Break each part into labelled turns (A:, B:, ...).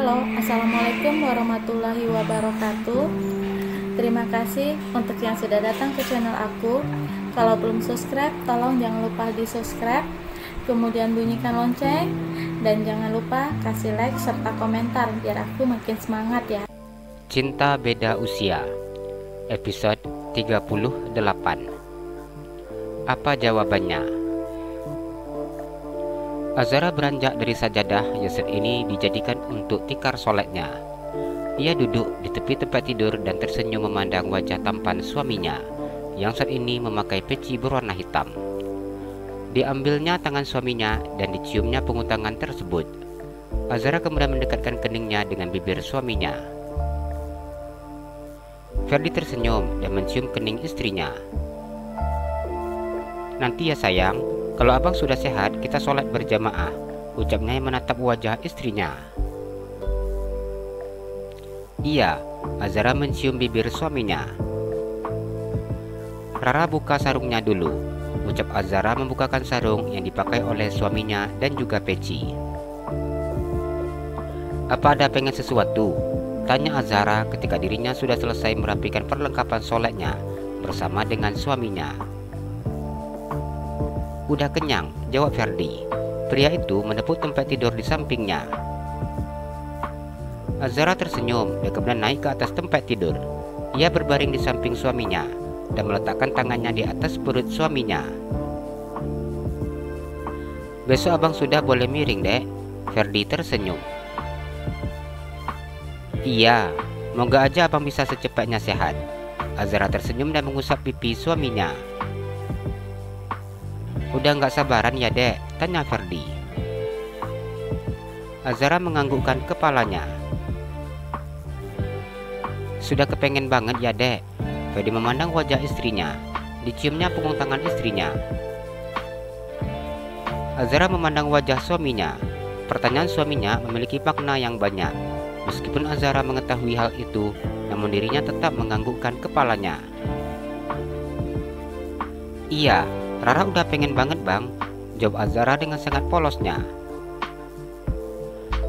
A: Halo, Assalamualaikum warahmatullahi wabarakatuh. Terima kasih untuk yang sudah datang ke channel aku. Kalau belum subscribe, tolong jangan lupa di subscribe, kemudian bunyikan lonceng, dan jangan lupa kasih like serta komentar biar aku makin semangat ya.
B: Cinta Beda Usia, episode 38. Apa jawabannya? Azara beranjak dari sajadah yang saat ini dijadikan untuk tikar solatnya. Ia duduk di tepi tempat tidur dan tersenyum memandang wajah tampan suaminya yang saat ini memakai peci berwarna hitam. Diambilnya tangan suaminya dan diciumnya punggung tangan tersebut. Azara kemudian mendekatkan keningnya dengan bibir suaminya. Ferdi tersenyum dan mencium kening istrinya. "Nanti ya sayang, kalau abang sudah sehat, kita sholat berjamaah," ucapnya yang menatap wajah istrinya. "Iya," Azara mencium bibir suaminya. "Rara buka sarungnya dulu," ucap Azara membukakan sarung yang dipakai oleh suaminya dan juga peci. "Apa ada pengen sesuatu?" tanya Azara ketika dirinya sudah selesai merapikan perlengkapan sholatnya bersama dengan suaminya. "Udah kenyang," jawab Ferdi. Pria itu menepuk tempat tidur di sampingnya. Azara tersenyum dan kemudian naik ke atas tempat tidur. Ia berbaring di samping suaminya dan meletakkan tangannya di atas perut suaminya. "Besok abang sudah boleh miring, Dek," Ferdi tersenyum. "Iya, moga aja abang bisa secepatnya sehat." Azara tersenyum dan mengusap pipi suaminya. "Udah nggak sabaran ya, Dek?" tanya Ferdi. Azara menganggukkan kepalanya. "Sudah kepengen banget ya, Dek?" Ferdi memandang wajah istrinya. Diciumnya punggung tangan istrinya. Azara memandang wajah suaminya. Pertanyaan suaminya memiliki makna yang banyak. Meskipun Azara mengetahui hal itu, namun dirinya tetap menganggukkan kepalanya. "Iya, Rara udah pengen banget bang," jawab Azara dengan sangat polosnya.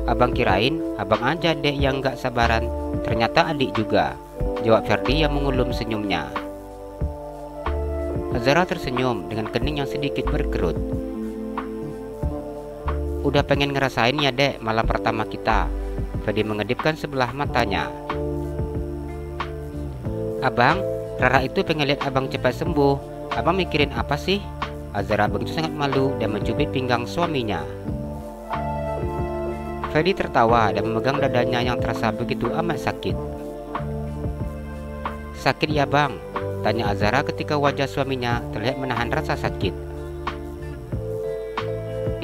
B: "Abang kirain abang aja dek yang gak sabaran, ternyata adik juga," jawab Ferdi yang mengulum senyumnya. Azara tersenyum dengan kening yang sedikit berkerut. "Udah pengen ngerasain ya dek malam pertama kita," Ferdi mengedipkan sebelah matanya. "Abang, Rara itu pengen lihat abang cepat sembuh. Abang mikirin apa sih?" Azara begitu sangat malu dan mencubit pinggang suaminya. Ferdi tertawa dan memegang dadanya yang terasa begitu amat sakit. "Sakit ya bang?" tanya Azara ketika wajah suaminya terlihat menahan rasa sakit.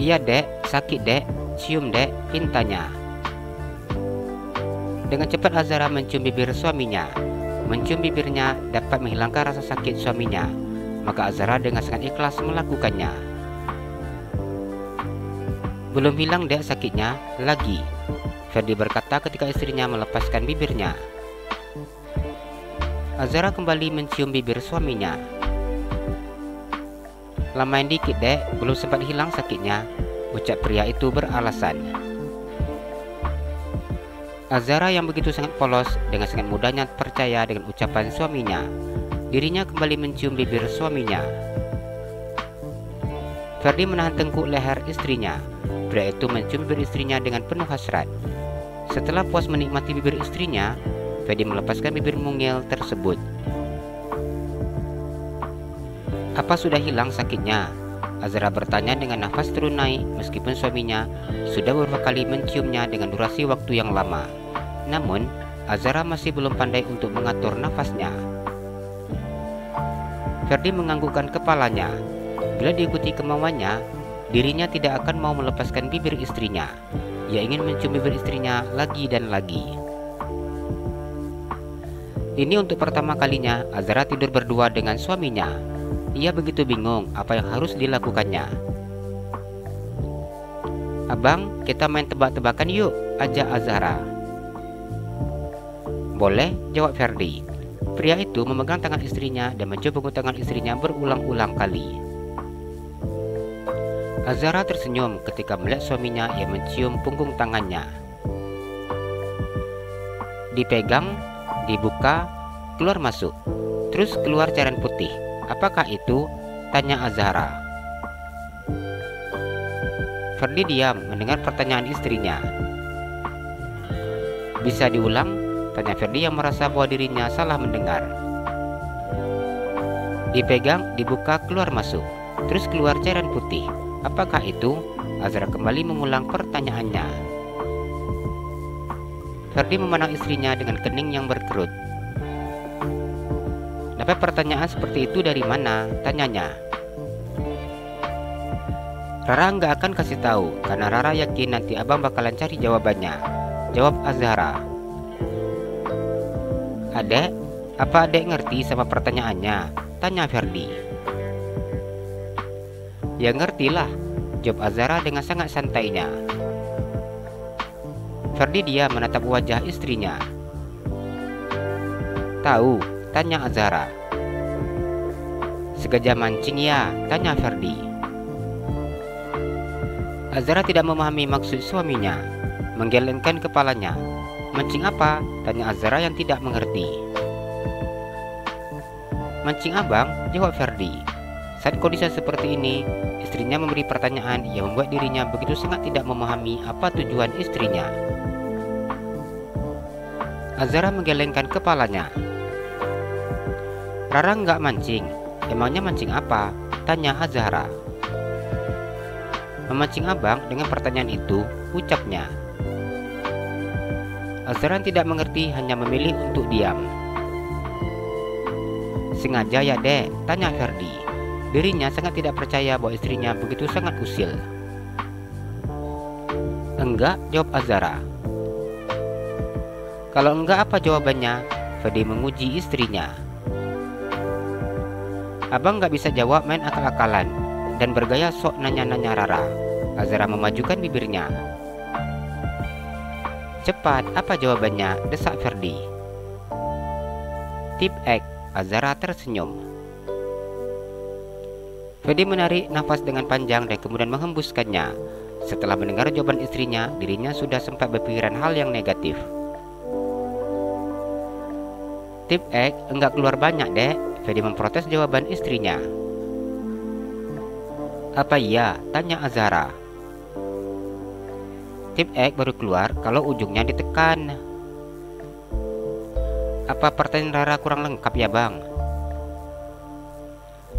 B: "Iya dek, sakit dek, cium dek," pintanya. Dengan cepat Azara mencium bibir suaminya. Mencium bibirnya dapat menghilangkan rasa sakit suaminya, maka Azara dengan sangat ikhlas melakukannya. "Belum hilang dek sakitnya, lagi," Ferdi berkata ketika istrinya melepaskan bibirnya. Azara kembali mencium bibir suaminya. "Lamain dikit dek, belum sempat hilang sakitnya," ucap pria itu beralasan. Azara yang begitu sangat polos dengan sangat mudahnya percaya dengan ucapan suaminya. Dirinya kembali mencium bibir suaminya. Ferdi menahan tengkuk leher istrinya. Pria itu mencium bibir istrinya dengan penuh hasrat. Setelah puas menikmati bibir istrinya, Ferdi melepaskan bibir mungil tersebut. "Apa sudah hilang sakitnya?" Azara bertanya dengan nafas turun naik meskipun suaminya sudah beberapa kali menciumnya dengan durasi waktu yang lama. Namun, Azara masih belum pandai untuk mengatur nafasnya. Ferdi menganggukkan kepalanya. Bila diikuti kemauannya, dirinya tidak akan mau melepaskan bibir istrinya. Ia ingin mencium bibir istrinya lagi dan lagi. Ini untuk pertama kalinya Azara tidur berdua dengan suaminya. Ia begitu bingung apa yang harus dilakukannya. "Abang, kita main tebak-tebakan yuk," ajak Azara. "Boleh," jawab Ferdi. Pria itu memegang tangan istrinya dan mencium punggung tangan istrinya berulang-ulang kali. Azara tersenyum ketika melihat suaminya yang mencium punggung tangannya. dipegang, dibuka, keluar masuk, terus keluar cairan putih. Apakah itu? Tanya Azhara. Ferdi diam mendengar pertanyaan istrinya. Bisa diulang? Tanya Ferdi yang merasa bahwa dirinya salah mendengar. Dipegang, dibuka, keluar masuk, terus keluar cairan putih. Apakah itu? Azhara kembali mengulang pertanyaannya. Ferdi memandang istrinya dengan kening yang berkerut. Dapat pertanyaan seperti itu dari mana? Tanyanya. Rara nggak akan kasih tahu, karena Rara yakin nanti abang bakalan cari jawabannya, jawab Azhara. Adek, apa adek ngerti sama pertanyaannya? Tanya Ferdi. Ya ngertilah, jawab Azhara dengan sangat santainya. Ferdi diam menatap wajah istrinya. Tahu? Tanya Azhara. Segajah mancing ya? Tanya Ferdi. Azhara tidak memahami maksud suaminya, menggelengkan kepalanya. Mancing apa? Tanya Azhara yang tidak mengerti. Mancing abang, jawab Ferdi. Saat kondisi seperti ini, istrinya memberi pertanyaan yang membuat dirinya begitu sangat tidak memahami apa tujuan istrinya. Azhara menggelengkan kepalanya. Rara nggak mancing. Emangnya mancing apa? Tanya Azhara. Memancing abang dengan pertanyaan itu, ucapnya. Azhara tidak mengerti, hanya memilih untuk diam. Sengaja ya dek? Tanya Ferdi. Dirinya sangat tidak percaya bahwa istrinya begitu sangat usil. Enggak, jawab Azhara. Kalau enggak apa jawabannya? Ferdi menguji istrinya. Abang nggak bisa jawab main akal-akalan dan bergaya sok nanya-nanya Rara. Azhara memajukan bibirnya. Cepat, apa jawabannya? Desak Ferdi. Tip X, Azhara tersenyum. Ferdi menarik nafas dengan panjang dan kemudian menghembuskannya. Setelah mendengar jawaban istrinya, dirinya sudah sempat berpikiran hal yang negatif. Tip X, enggak keluar banyak dek. Ferdi memprotes jawaban istrinya. Apa iya? Tanya Azhara. Tip X baru keluar kalau ujungnya ditekan. Apa pertanyaan Rara kurang lengkap ya bang?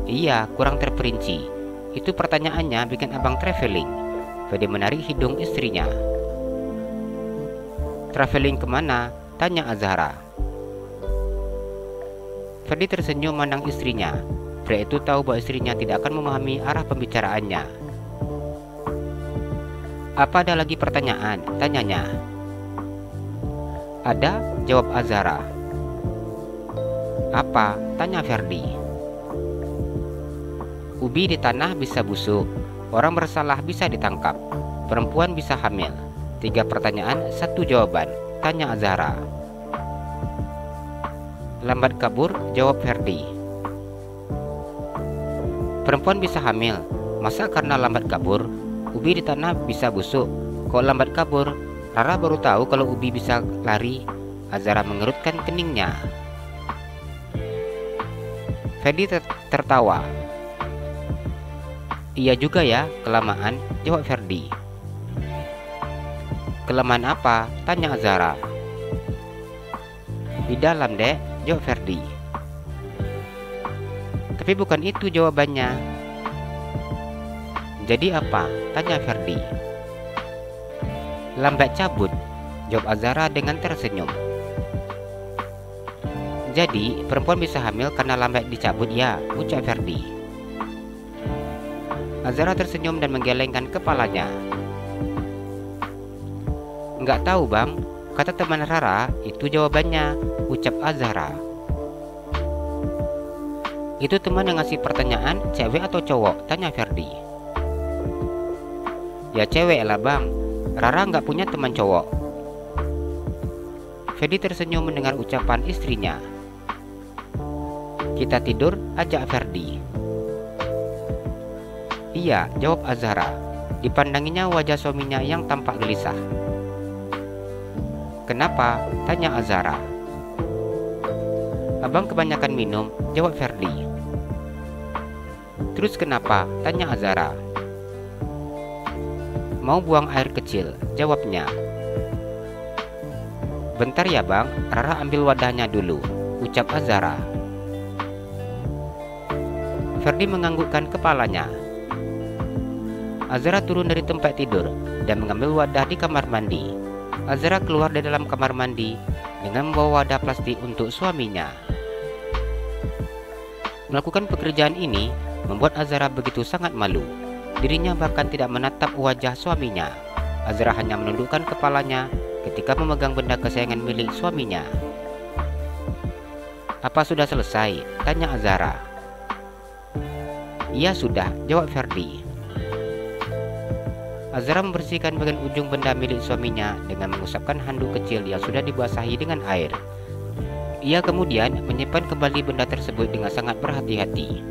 B: Iya, kurang terperinci. Itu pertanyaannya bikin abang traveling. Ferdi menarik hidung istrinya. Traveling kemana? Tanya Azhara. Ferdi tersenyum memandang istrinya. Pria itu tahu bahwa istrinya tidak akan memahami arah pembicaraannya. Apa ada lagi pertanyaan? Tanyanya. Ada, jawab Azhara. Apa? Tanya Ferdi. Ubi di tanah bisa busuk, orang bersalah bisa ditangkap, perempuan bisa hamil. 3 pertanyaan, 1 jawaban. Tanya Azhara. Lambat kabur, jawab Ferdi. Perempuan bisa hamil, masa karena lambat kabur? Ubi di tanah bisa busuk, kok lambat kabur? Rara baru tahu kalau ubi bisa lari. Azhara mengerutkan keningnya. Ferdi tertawa. Iya juga ya, kelamaan, jawab Ferdi. Kelamaan apa? Tanya Azhara. Di dalam dek, jawab Ferdi. Tapi bukan itu jawabannya. Jadi apa? Tanya Ferdi. Lambat cabut, jawab Azhara dengan tersenyum. Jadi perempuan bisa hamil karena lambat dicabut ya, ucap Ferdi. Azhara tersenyum dan menggelengkan kepalanya. Nggak tahu bang, kata teman Rara, itu jawabannya, ucap Azhara. Itu teman yang ngasih pertanyaan, cewek atau cowok? Tanya Ferdi. Ya cewek lah bang, Rara nggak punya teman cowok. Ferdi tersenyum mendengar ucapan istrinya. Kita tidur, ajak Ferdi. Iya, jawab Azhara. Dipandanginya wajah suaminya yang tampak gelisah. Kenapa? Tanya Azara. Abang kebanyakan minum, jawab Ferdi. Terus kenapa? Tanya Azara. Mau buang air kecil, jawabnya. Bentar ya bang, Rara ambil wadahnya dulu, ucap Azara. Ferdi menganggukkan kepalanya. Azara turun dari tempat tidur dan mengambil wadah di kamar mandi. Azara keluar dari dalam kamar mandi dengan membawa wadah plastik untuk suaminya. Melakukan pekerjaan ini membuat Azara begitu sangat malu. Dirinya bahkan tidak menatap wajah suaminya. Azara hanya menundukkan kepalanya ketika memegang benda kesayangan milik suaminya. Apa sudah selesai? Tanya Azara. Iya sudah, jawab Ferdi. Azara membersihkan bagian ujung benda milik suaminya dengan mengusapkan handuk kecil yang sudah dibasahi dengan air. Ia kemudian menyimpan kembali benda tersebut dengan sangat berhati-hati.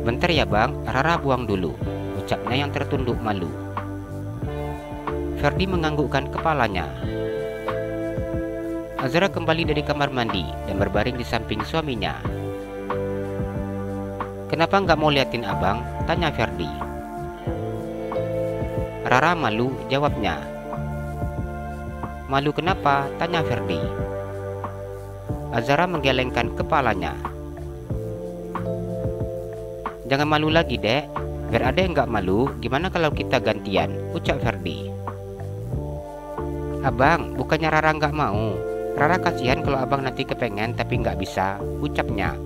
B: Bentar ya bang, Rara buang dulu, ucapnya yang tertunduk malu. Ferdi menganggukkan kepalanya. Azara kembali dari kamar mandi dan berbaring di samping suaminya. Kenapa nggak mau liatin abang? Tanya Ferdi. Rara malu, jawabnya. Malu kenapa? Tanya Ferdi. Azara menggelengkan kepalanya. Jangan malu lagi dek, biar ada yang nggak malu. Gimana kalau kita gantian? Ucap Ferdi. Abang, bukannya Rara nggak mau. Rara kasihan kalau abang nanti kepengen tapi nggak bisa, ucapnya.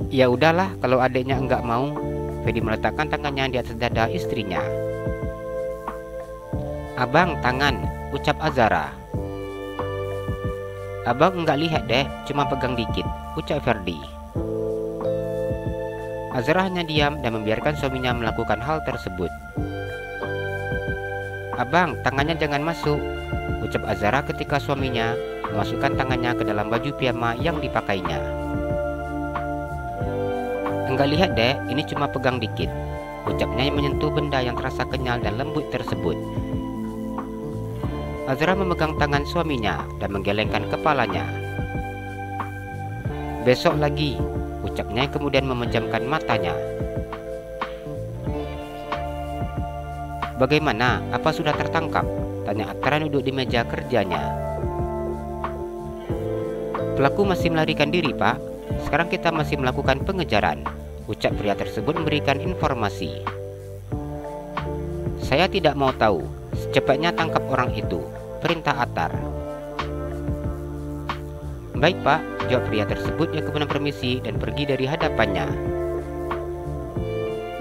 B: Ya udahlah kalau adiknya nggak mau. Ferdi meletakkan tangannya di atas dada istrinya. Abang, tangan, ucap Azara. Abang nggak lihat deh, cuma pegang dikit, ucap Ferdi. Azara hanya diam dan membiarkan suaminya melakukan hal tersebut. Abang, tangannya jangan masuk, ucap Azara ketika suaminya memasukkan tangannya ke dalam baju piyama yang dipakainya. Enggak lihat deh, ini cuma pegang dikit, ucapnya yang menyentuh benda yang terasa kenyal dan lembut tersebut. Azara memegang tangan suaminya dan menggelengkan kepalanya. Besok lagi, ucapnya yang kemudian memejamkan matanya. Bagaimana? Apa sudah tertangkap? Tanya Atara duduk di meja kerjanya. Pelaku masih melarikan diri, Pak. Sekarang kita masih melakukan pengejaran, ucap pria tersebut memberikan informasi. Saya tidak mau tahu. Secepatnya tangkap orang itu, perintah Atar. Baik Pak, jawab pria tersebut yang kemudian permisi dan pergi dari hadapannya.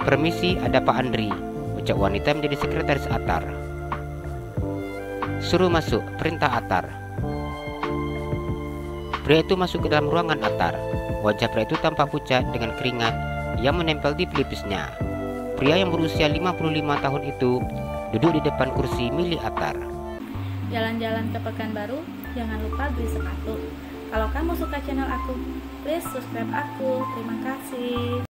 B: Permisi, ada Pak Andri, ucap wanita menjadi sekretaris Atar. Suruh masuk, perintah Atar. Pria itu masuk ke dalam ruangan Atar. Wajah pria itu tampak pucat dengan keringat yang menempel di pelipisnya. Pria yang berusia 55 tahun itu duduk di depan kursi milik Atar.
A: Jalan-jalan ke Pekanbaru, jangan lupa beli sepatu. Kalau kamu suka channel aku, please subscribe aku. Terima kasih.